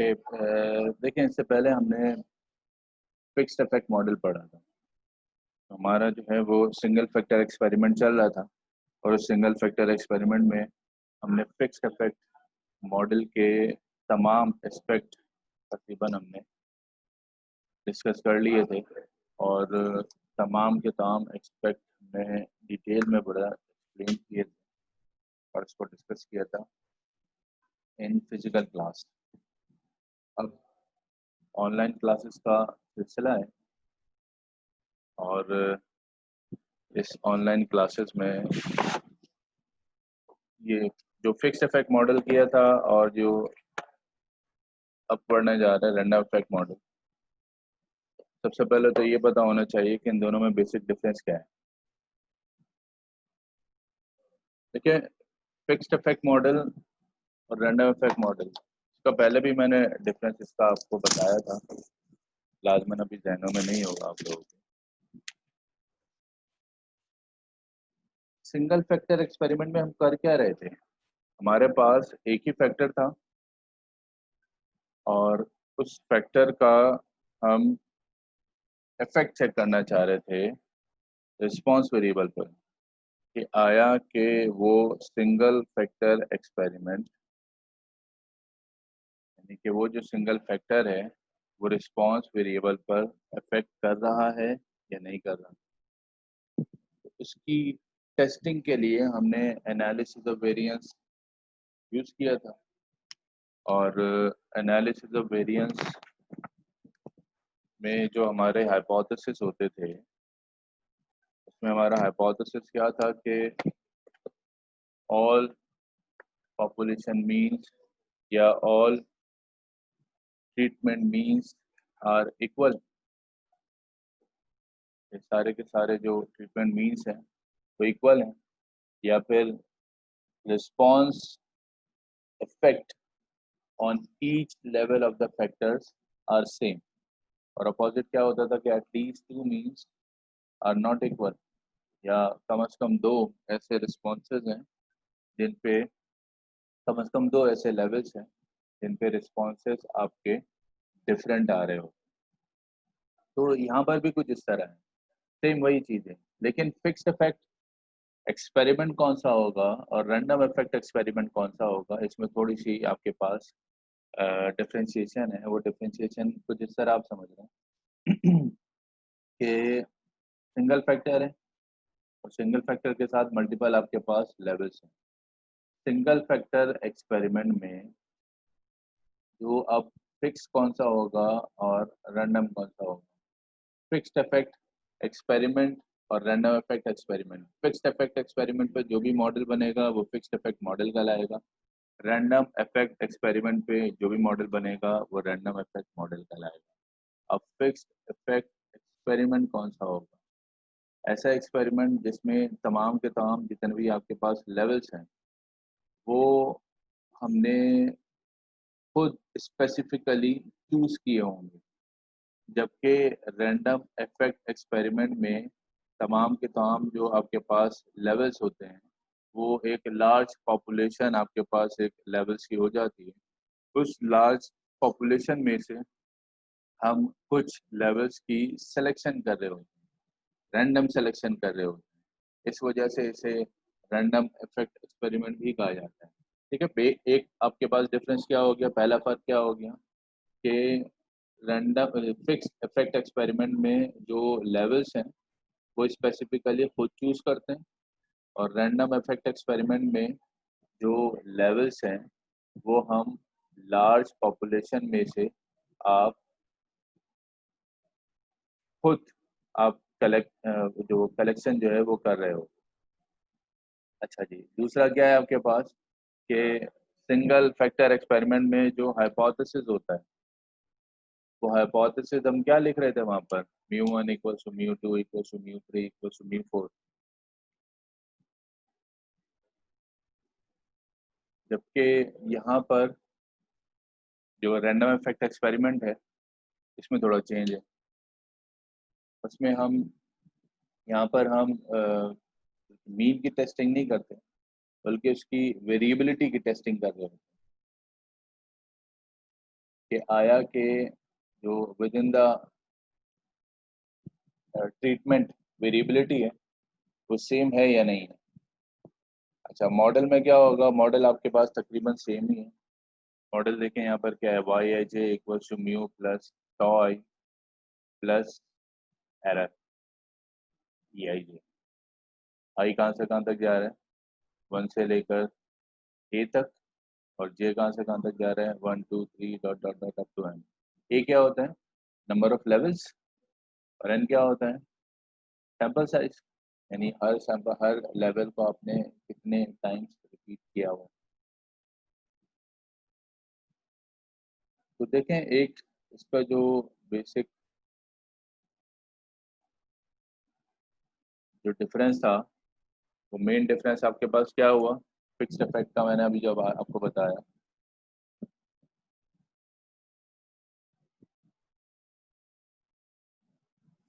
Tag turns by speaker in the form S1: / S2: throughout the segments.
S1: Okay, देखिए इससे पहले हमने फिक्स्ड इफेक्ट मॉडल पढ़ा था। हमारा जो है वो सिंगल फैक्टर एक्सपेरिमेंट चल रहा था और उस सिंगल फैक्टर एक्सपेरिमेंट में हमने फिक्स्ड इफेक्ट मॉडल के तमाम एस्पेक्ट तकरीबन हमने डिस्कस कर लिए थे और तमाम के तमाम एस्पेक्ट में डिटेल में बड़ा एक्सप्लेन किए थे और इसको डिस्कस किया था इन फिजिकल क्लास। अब ऑनलाइन क्लासेस का सिलसिला है और इस ऑनलाइन क्लासेस में ये जो फिक्स इफेक्ट मॉडल किया था और जो अब पढ़ने जा रहा है रैंडम इफेक्ट मॉडल, सबसे पहले तो ये पता होना चाहिए कि इन दोनों में बेसिक डिफरेंस क्या है। देखिए, फिक्स्ड इफेक्ट मॉडल और रैंडम इफेक्ट मॉडल, इसका पहले भी मैंने डिफरेंस इसका आपको बताया था, लाजमन अभी जहनों में नहीं होगा आप लोगों के। सिंगल फैक्टर एक्सपेरिमेंट में हम कर क्या रहे थे, हमारे पास एक ही फैक्टर था और उस फैक्टर का हम इफेक्ट चेक करना चाह रहे थे रिस्पॉन्स वेरिएबल पर कि आया कि वो सिंगल फैक्टर एक्सपेरिमेंट, यानी कि वो जो सिंगल फैक्टर है वो रिस्पॉन्स वेरिएबल पर इफेक्ट कर रहा है या नहीं कर रहा। तो उसकी टेस्टिंग के लिए हमने एनालिसिस ऑफ वेरिएंस यूज़ किया था और एनालिसिस ऑफ वेरिएंस में जो हमारे हाइपोथेसिस होते थे उसमें हमारा हाइपोथेसिस क्या था कि ऑल पॉपुलेशन मीन्स या all treatment means are equal. ये सारे के सारे जो ट्रीटमेंट मीन्स हैं वो इक्वल हैं, या फिर response effect on each level of the factors are same. और अपोजिट क्या होता था कि at least two means are not equal, या कम से कम दो ऐसे रिस्पॉन्सेज हैं जिन पे कम से कम दो ऐसे लेवल्स हैं जिन पे रिस्पॉन्सेज आपके डिफरेंट आ रहे हो। तो यहाँ पर भी कुछ इस तरह है, सेम वही चीज़ है, लेकिन फिक्स्ड इफेक्ट एक्सपेरिमेंट कौन सा होगा और रैंडम इफेक्ट एक्सपेरिमेंट कौन सा होगा, इसमें थोड़ी सी आपके पास डिफ्रेंशिएशन है। वो डिफ्रेंशिएशन कुछ इस तरह आप समझ रहे हैं कि सिंगल फैक्टर है और सिंगल फैक्टर के साथ मल्टीपल आपके पास लेवल्स हैं। सिंगल फैक्टर एक्सपेरिमेंट में जो अब फिक्स कौन सा होगा और रैंडम कौन सा होगा, फिक्स्ड इफेक्ट एक्सपेरिमेंट और random effect experiment. Fixed effect experiment पे जो भी मॉडल बनेगा वो फिक्स्ड इफेक्ट मॉडल कहलाएगा। रैंडम इफेक्ट एक्सपेरिमेंट पे जो भी मॉडल बनेगा वो रैंडम इफेक्ट मॉडल कहलाएगा। अब फिक्स्ड इफेक्ट एक्सपेरिमेंट कौन सा होगा, ऐसा एक्सपेरिमेंट जिसमें तमाम के तमाम जितने भी आपके पास लेवल्स हैं वो हमने खुद स्पेसिफिकली चूज किए होंगे, जबकि रैंडम इफेक्ट एक्सपेरिमेंट में तमाम के तमाम जो आपके पास लेवल्स होते हैं वो एक लार्ज पॉपुलेशन आपके पास एक लेवल्स की हो जाती है। उस लार्ज पॉपुलेशन में से हम कुछ लेवल्स की सिलेक्शन कर रहे होते हैं, रैंडम सिलेक्शन कर रहे होते हैं। इस वजह से इसे रैंडम इफेक्ट एक्सपेरिमेंट भी कहा जाता है। ठीक है, एक आपके पास डिफरेंस क्या हो गया, पहला फर्क क्या हो गया कि रैंडम फिक्स इफेक्ट एक्सपेरिमेंट में जो लेवल्स हैं वो स्पेसिफिकली खुद चूज करते हैं और रैंडम इफेक्ट एक्सपेरिमेंट में जो लेवल्स हैं वो हम लार्ज पॉपुलेशन में से आप खुद आप जो कलेक्शन जो है वो कर रहे हो। अच्छा जी, दूसरा क्या है आपके पास कि सिंगल फैक्टर एक्सपेरिमेंट में जो हाइपोथेसिस होता है वो हाइपोथेसिस हम क्या लिख रहे थे वहां पर, μ1 equals to μ2 equals to μ3 equals to μ4, जबकि यहाँ पर जो रैंडम इफेक्ट एक्सपेरिमेंट है इसमें थोड़ा चेंज है। उसमें हम यहाँ पर हम मीन की टेस्टिंग नहीं करते बल्कि उसकी वेरिएबिलिटी की टेस्टिंग कर रहे हैं। कि आया के जो with in the treatment variability है वो सेम है या नहीं है। अच्छा, मॉडल में क्या होगा, मॉडल आपके पास तकरीबन सेम ही है। मॉडल देखें यहाँ पर क्या है, Y I J equal to mu plus tau I plus error E I J. I कहाँ से कहाँ तक जा रहा है, 1 से लेकर ए तक, और जे कहाँ से कहाँ तक जा रहा है, 1 2 3 dot dot dot up to N. A क्या होता है, नंबर ऑफ लेवल्स, और एन क्या होता है, सैंपल साइज, यानी हर सैंपल हर लेवल को आपने कितने टाइम्स रिपीट किया हुआ। तो देखें एक इसका जो बेसिक जो डिफरेंस था, वो मेन डिफरेंस आपके पास क्या हुआ, फिक्स्ड इफेक्ट का मैंने अभी जब आपको बताया।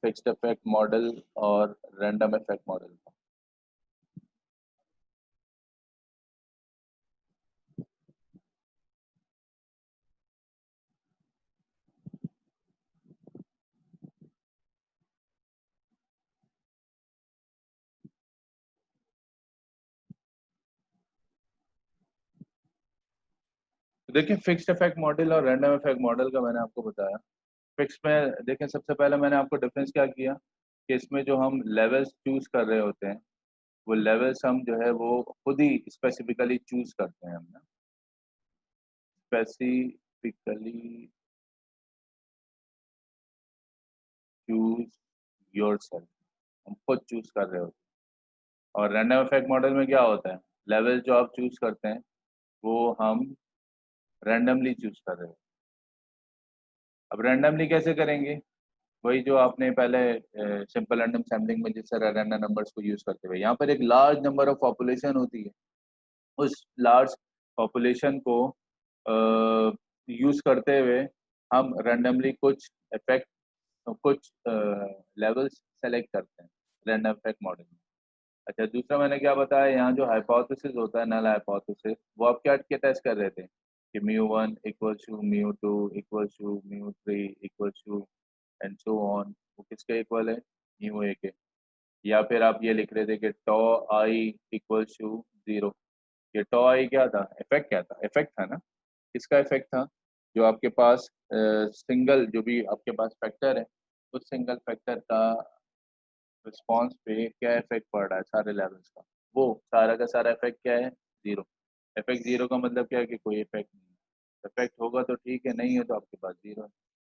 S1: फिक्स्ड इफेक्ट मॉडल और रैंडम इफेक्ट मॉडल। तो देखिए फिक्स्ड इफेक्ट मॉडल और रैंडम इफेक्ट मॉडल का मैंने आपको बताया। फिक्स में देखें सबसे पहले मैंने आपको डिफरेंस क्या किया कि इसमें जो हम लेवल्स चूज कर रहे होते हैं, वो लेवल्स हम जो है वो खुद ही स्पेसिफिकली चूज करते हैं, हम स्पेसिफिकली चूज योरसेल्फ, हम खुद चूज कर रहे होते हैं। और रैंडम इफेक्ट मॉडल में क्या होता है, लेवल जो आप चूज करते हैं वो हम रैंडमली चूज कर रहे होते हैं। अब रैंडमली कैसे करेंगे, वही जो आपने पहले सिंपल रैंडम सैम्पलिंग में जिस तरह रैंडम नंबर्स को यूज करते हुए, यहाँ पर एक लार्ज नंबर ऑफ पॉपुलेशन होती है, उस लार्ज पॉपुलेशन को यूज करते हुए हम रैंडमली कुछ इफेक्ट, कुछ लेवल्स सेलेक्ट करते हैं रैंडम इफेक्ट मॉडल में। अच्छा, दूसरा मैंने क्या बताया, यहाँ जो हाइपोथेसिस होता है, नल हाइपोथेसिस, वो आप क्या क्या टेस्ट कर रहे थे कि mu 1 equal to mu 2 equal to mu 3 equal to and so on, वो किसके इक्वल है, म्यू ए के। या फिर आप ये लिख रहे थे कि टॉ आई इक्वल टू 0। ये टॉ आई क्या था, इफेक्ट क्या था, इफेक्ट था ना, किसका इफेक्ट था, जो आपके पास सिंगल जो भी आपके पास फैक्टर है, उस सिंगल फैक्टर का रिस्पॉन्स पे क्या इफेक्ट पड़ रहा है सारे लेवल्स का, वो सारा का सारा इफेक्ट क्या है, 0। इफेक्ट 0 का मतलब क्या है कि कोई इफेक्ट नहीं है, इफेक्ट होगा तो ठीक है, नहीं है तो आपके पास 0 है।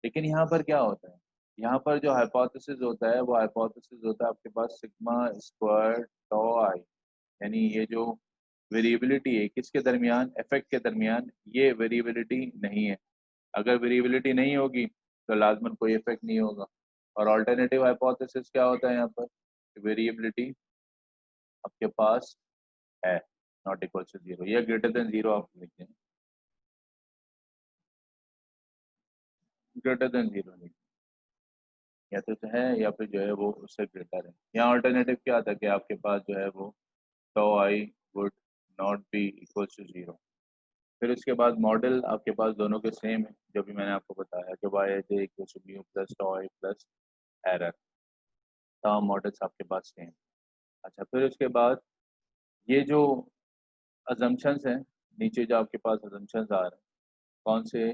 S1: लेकिन यहाँ पर क्या होता है, यहाँ पर जो हाइपोथेसिस होता है वो हाइपोथेसिस होता है आपके पास सिग्मा स्क्वायर टॉ आई, यानी ये जो वेरिएबिलिटी है किसके दरमियान, इफेक्ट के दरमियान, ये वेरिएबिलिटी नहीं है। अगर वेरिएबिलिटी नहीं होगी तो लाजमन कोई इफेक्ट नहीं होगा। और अल्टरनेटिव हाइपोथेसिस क्या होता है यहाँ पर, वेरिएबिलिटी आपके पास है नॉट इक्वल टू 0 या ग्रेटर देन 0, आप लिखते हैं ग्रेटर देन 0 नहीं, या तो है या फिर जो है वो उससे ग्रेटर है। यहाँ अल्टरनेटिव क्या था कि आपके पास जो है वो tau I would not be equal to 0। फिर उसके बाद मॉडल आपके पास दोनों के सेम है, जो भी मैंने आपको बताया कि Y H J equal to mu plus tau I plus error, तमाम मॉडल्स आपके पास सेम। अच्छा, फिर उसके बाद ये जो अजम्पशंस हैं, नीचे जो आपके पास अजम्पशंस आ रहे हैं, कौन से,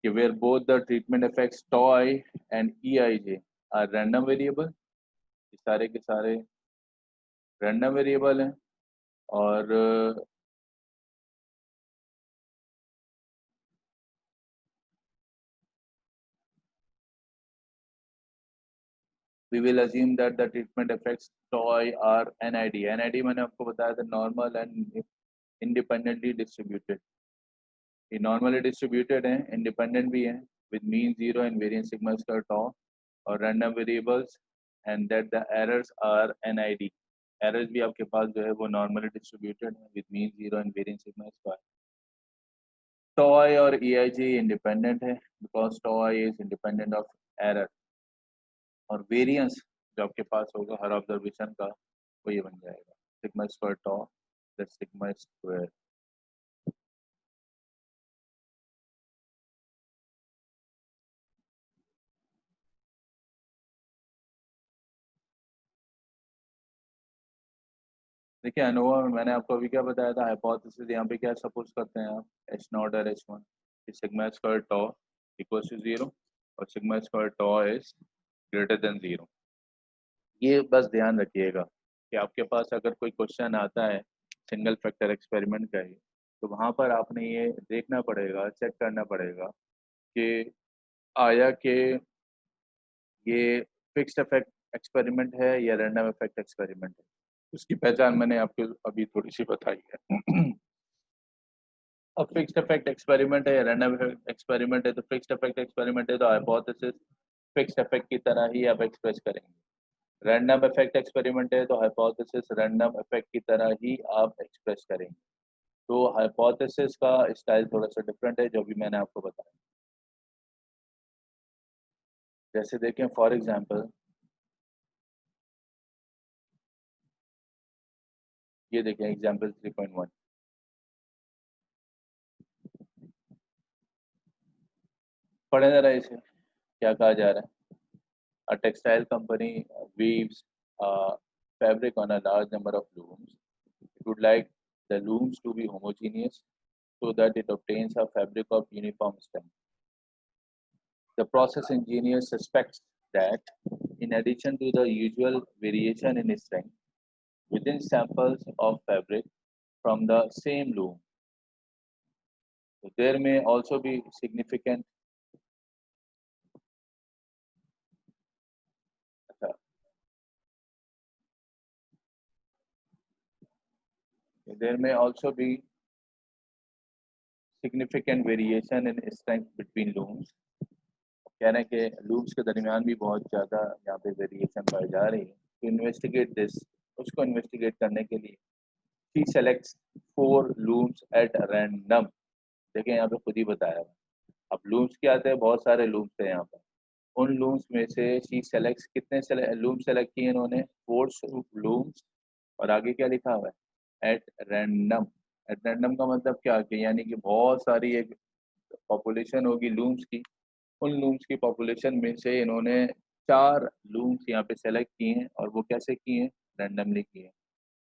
S1: कि where both the treatment effects tau I and EIJ are random variable, ये सारे के सारे रैंडम वेरिएबल हैं। और we will assume that the treatment effects tau I are NID। NID मैंने आपको बताया था नॉर्मल एंड इंडिपेंडेंटली डिस्ट्रीब्यूटेड, ये नॉर्मली डिस्ट्रीब्यूटेड हैं, इंडिपेंडेंट भी हैं, with mean 0 and variance sigma square tau, और random variables, and that the errors are NID। Errors भी आपके पास जो है वो नॉर्मली डिस्ट्रीब्यूटेड है with mean 0 and variance sigma square. Tau और EIG इंडिपेंडेंट है because tau is independent of error, और वेरिएंस जो आपके पास होगा हर ऑब्जर्वेशन का वो ये बन जाएगा सिग्मा स्क्वायर टॉ plus sigma square. देखिए अनोवा में मैंने आपको अभी क्या बताया था, हाइपोथेसिस यहाँ पे क्या सपोज करते हैं आप, एच नॉट और H one, sigma square tau equals to 0 और sigma square tau is greater than 0। ये बस ध्यान रखिएगा कि आपके पास अगर कोई क्वेश्चन आता है सिंगल फैक्टर एक्सपेरिमेंट का ही, तो वहाँ पर आपने ये देखना पड़ेगा, चेक करना पड़ेगा कि आया कि ये फिक्स्ड इफेक्ट एक्सपेरिमेंट है या रैंडम इफेक्ट एक्सपेरिमेंट है। उसकी पहचान मैंने आपको अभी थोड़ी सी बताई है। अब फिक्स्ड इफेक्ट एक्सपेरिमेंट है या रैंडम इफेक्ट एक्सपेरिमेंट है, तो फिक्स्ड इफेक्ट एक्सपेरिमेंट है तो हाइपोथेसिस फिक्स्ड इफेक्ट की तरह ही आप एक्सप्रेस करेंगे। रैंडम इफेक्ट एक्सपेरिमेंट है तो हाइपोथेसिस रैंडम इफेक्ट की तरह ही आप एक्सप्रेस करेंगे। तो हाइपोथेसिस का स्टाइल थोड़ा सा डिफरेंट है जो भी मैंने आपको बताया। जैसे देखें फॉर एग्जांपल, ये देखें एग्जांपल 3.1, पढ़े जरा इसे क्या कहा जा रहा है। A textile company weaves fabric on a large number of looms. It would like the looms to be homogeneous so that it obtains a fabric of uniform strength. The process engineer suspects that in addition to the usual variation in strength within samples of fabric from the same loom, there may also be significant there may also be significant variation in strength between looms. कह रहे हैं कि looms के दरमियान भी बहुत ज़्यादा यहाँ पे वेरिएशन पाई जा रही है। टू इन्वेस्टिगेट दिस, उसको इन्वेस्टिगेट करने के लिए she selects 4 looms at random. देखें यहाँ पे खुद ही बताया है। अब लूम्स क्या आते हैं, बहुत सारे लूम्स थे यहाँ पर। उन लूम्स में से शी सेलेक्ट्स कितने लूम सेलेक्ट किए इन्होंने, 4 लूम्स, और आगे क्या लिखा हुआ है, एट रैंडम। एट रैंडम का मतलब क्या कि यानी कि बहुत सारी एक पॉपुलेशन होगी लूम्स की, उन लूम्स की पॉपुलेशन में से इन्होंने 4 लूम्स यहाँ पे सेलेक्ट किए हैं, और वो कैसे किए हैं, रैंडमली किए हैं।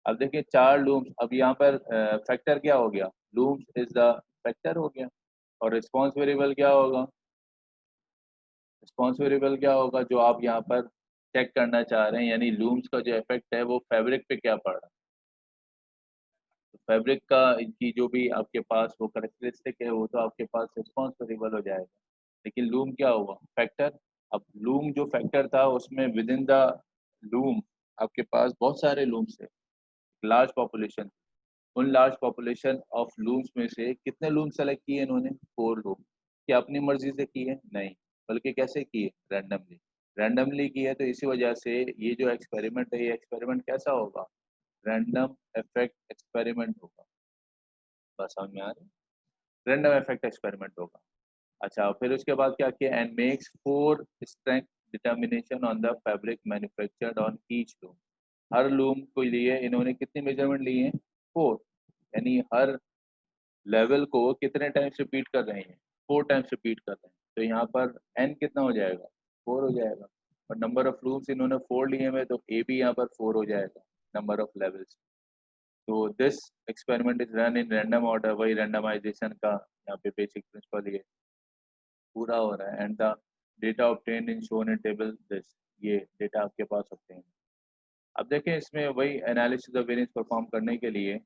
S1: अब देखिए 4 लूम्स, अब यहाँ पर फैक्टर क्या हो गया, लूम्स इज द फैक्टर हो गया, और रिस्पॉन्स वेरिएबल क्या होगा, रिस्पॉन्स वेरिएबल क्या होगा जो आप यहाँ पर चेक करना चाह रहे हैं, यानी लूम्स का जो इफेक्ट है वो फैब्रिक पे क्या पड़ रहा है। तो फैब्रिक का की जो भी आपके पास वो करेक्टरिस्टिक है वो तो आपके पास रिस्पॉन्स वेरिएबल हो जाएगा, लेकिन लूम क्या हुआ, फैक्टर। अब लूम जो फैक्टर था उसमें विद इन द लूम आपके पास बहुत सारे लूम्स थे, लार्ज पॉपुलेशन। उन लार्ज पॉपुलेशन ऑफ लूम्स में से कितने लूम सेलेक्ट किए इन्होंने, 4 लूम। क्या अपनी मर्जी से किए, नहीं, बल्कि कैसे किए, रैंडमली। रैंडमली किए तो इसी वजह से ये जो एक्सपेरिमेंट है ये एक्सपेरिमेंट कैसा होगा, रैंडम इफेक्ट एक्सपेरिमेंट होगा। बस समझ में आ रही, रैंडम इफेक्ट एक्सपेरिमेंट होगा। अच्छा, फिर उसके बाद क्या किया, and makes 4 strength determination on the fabric manufactured on each loom. Her loom को लिए इन्होंने कितनी मेजरमेंट लिए हैं, 4, यानी हर लेवल को कितने टाइम्स रिपीट कर रहे हैं, 4 टाइम्स रिपीट कर रहे हैं। तो यहाँ पर एन कितना हो जाएगा, 4 हो जाएगा, और नंबर ऑफ लूम्स इन्होंने 4 लिए हुए तो ए भी यहाँ पर 4 हो जाएगा, नंबर ऑफ लेवल्स। तो this experiment is run in random order, वही रैंडमाइजेशन का यहाँ पे बेसिक प्रिंसिपल ये पूरा हो रहा है। And the data obtain in shown in table this, ये डेटा आपके पास होते हैं। अब देखें इसमें वही एनालिसिस ऑफ वेरिएंस परफॉर्म करने के लिए